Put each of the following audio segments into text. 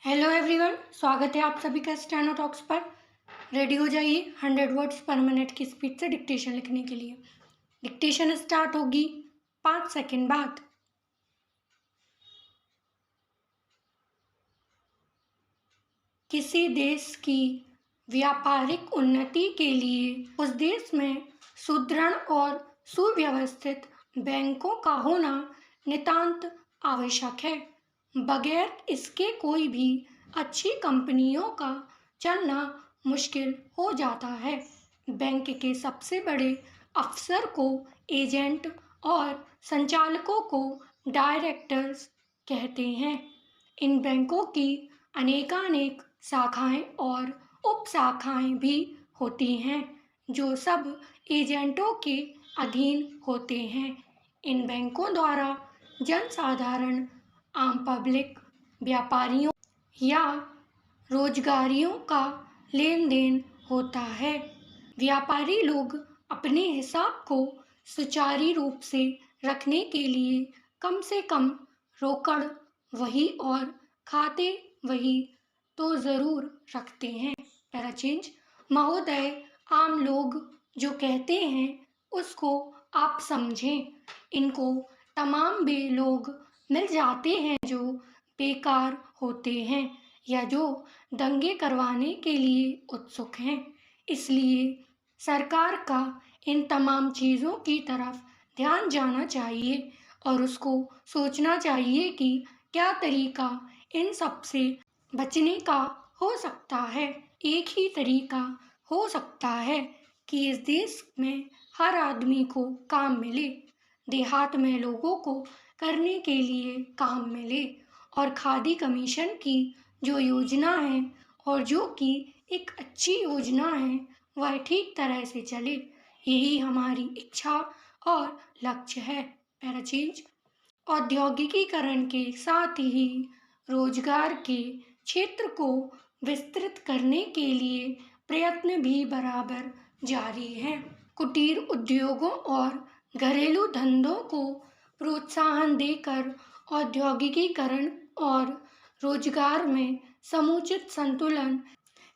Hello everyone, स्वागत है आप सभी का स्टेनो टॉक्स पर। रेडी हो जाइए 100 वर्ड्स पर मिनट की स्पीड से डिक्टेशन लिखने के लिए। डिक्टेशन स्टार्ट होगी 5 सेकंड बाद। किसी देश की व्यापारिक उन्नति के लिए उस देश में सुदृढ़ और सुव्यवस्थित बैंकों का होना नितांत आवश्यक है। बगैर इसके कोई भी अच्छी कंपनियों का चलना मुश्किल हो जाता है। बैंक के सबसे बड़े अफसर को एजेंट और संचालकों को डायरेक्टर्स कहते हैं। इन बैंकों की अनेकानेक शाखाएं और उप शाखाएं भी होती हैं जो सब एजेंटों के अधीन होते हैं। इन बैंकों द्वारा जनसाधारण, आम पब्लिक, व्यापारियों या रोजगारियों का लेन देन होता है। व्यापारी लोग अपने हिसाब को सुचारू रूप से रखने के लिए कम से कम रोकड़ वही और खाते वही तो ज़रूर रखते हैं। Para change. महोदय, आम लोग जो कहते हैं उसको आप समझें। इनको तमाम वे लोग मिल जाते हैं जो बेकार होते हैं या जो दंगे करवाने के लिए उत्सुक हैं। इसलिए सरकार का इन तमाम चीज़ों की तरफ ध्यान जाना चाहिए और उसको सोचना चाहिए कि क्या तरीका इन सब से बचने का हो सकता है। एक ही तरीका हो सकता है कि इस देश में हर आदमी को काम मिले, देहात में लोगों को करने के लिए काम मिले और खादी कमीशन की जो योजना है और जो कि एक अच्छी योजना है वह ठीक तरह से चले, यही हमारी इच्छा और लक्ष्य है। Para change. औद्योगिकीकरण के साथ ही रोजगार के क्षेत्र को विस्तृत करने के लिए प्रयत्न भी बराबर जारी हैं। कुटीर उद्योगों और घरेलू धंधों को प्रोत्साहन देकर औद्योगिकीकरण और रोजगार में समुचित संतुलन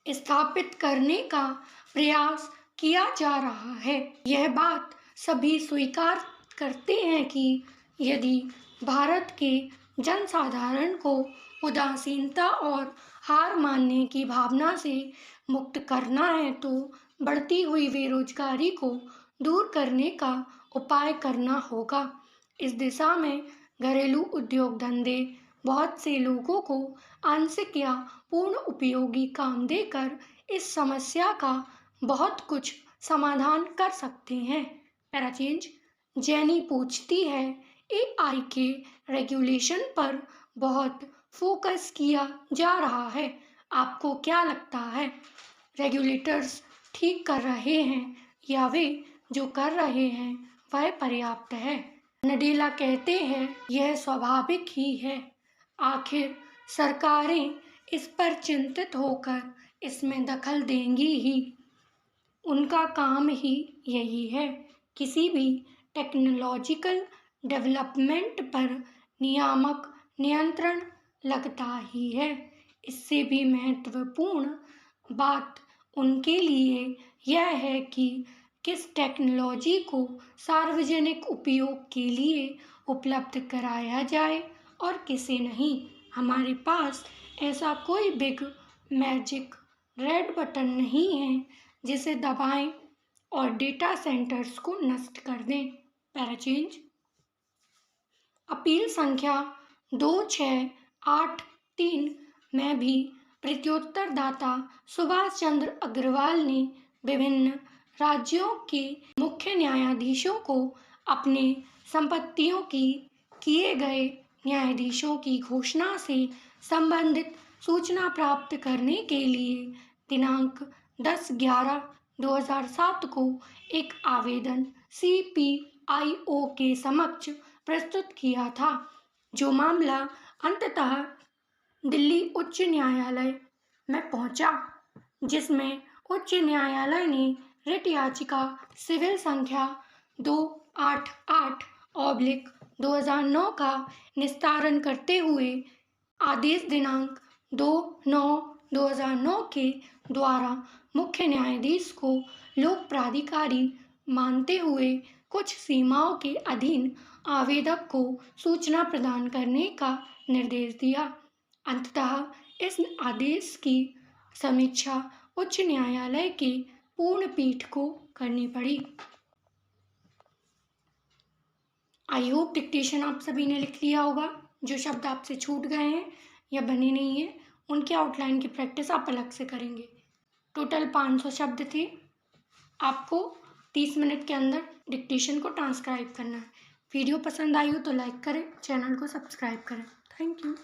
स्थापित करने का प्रयास किया जा रहा है। यह बात सभी स्वीकार करते हैं कि यदि भारत के जनसाधारण को उदासीनता और हार मानने की भावना से मुक्त करना है तो बढ़ती हुई बेरोजगारी को दूर करने का उपाय करना होगा। इस दिशा में घरेलू उद्योग धंधे बहुत से लोगों को आंशिक या पूर्ण उपयोगी काम देकर इस समस्या का बहुत कुछ समाधान कर सकते हैं। Para change. जैनी पूछती है, एआई के रेगुलेशन पर बहुत फोकस किया जा रहा है, आपको क्या लगता है, रेगुलेटर्स ठीक कर रहे हैं या वे जो कर रहे हैं वह पर्याप्त है? नडेला कहते हैं, यह स्वाभाविक ही है। आखिर सरकारें इस पर चिंतित होकर इसमें दखल देंगी ही, उनका काम ही यही है। किसी भी टेक्नोलॉजिकल डेवलपमेंट पर नियामक नियंत्रण लगता ही है। इससे भी महत्वपूर्ण बात उनके लिए यह है कि किस टेक्नोलॉजी को सार्वजनिक उपयोग के लिए उपलब्ध कराया जाए और किसे नहीं। हमारे पास ऐसा कोई बिग मैजिक रेड बटन नहीं है जिसे दबाएं और डेटा सेंटर्स को नष्ट कर दें। Para change. अपील संख्या 2683 में भी प्रत्युत्तरदाता सुभाष चंद्र अग्रवाल ने विभिन्न राज्यों के मुख्य न्यायाधीशों को अपने संपत्तियों की किए गए न्यायाधीशों की घोषणा से संबंधित सूचना प्राप्त करने के लिए दिनांक 10/11/2007 को एक आवेदन CPIO के समक्ष प्रस्तुत किया था, जो मामला अंततः दिल्ली उच्च न्यायालय में पहुंचा, जिसमें उच्च न्यायालय ने रिट याचिका सिविल संख्या 288/2009 का निस्तारण करते हुए आदेश दिनांक 2/9/2009 के द्वारा मुख्य न्यायाधीश को लोक प्राधिकारी मानते हुए कुछ सीमाओं के अधीन आवेदक को सूचना प्रदान करने का निर्देश दिया। अंततः इस आदेश की समीक्षा उच्च न्यायालय की पूर्ण पीठ को करनी पड़ी। आई होप डिक्टेशन आप सभी ने लिख लिया होगा। जो शब्द आपसे छूट गए हैं या बने नहीं हैं उनके आउटलाइन की प्रैक्टिस आप अलग से करेंगे। टोटल 500 शब्द थे। आपको 30 मिनट के अंदर डिक्टेशन को ट्रांसक्राइब करना है। वीडियो पसंद आई हो तो लाइक करें, चैनल को सब्सक्राइब करें। Thank you.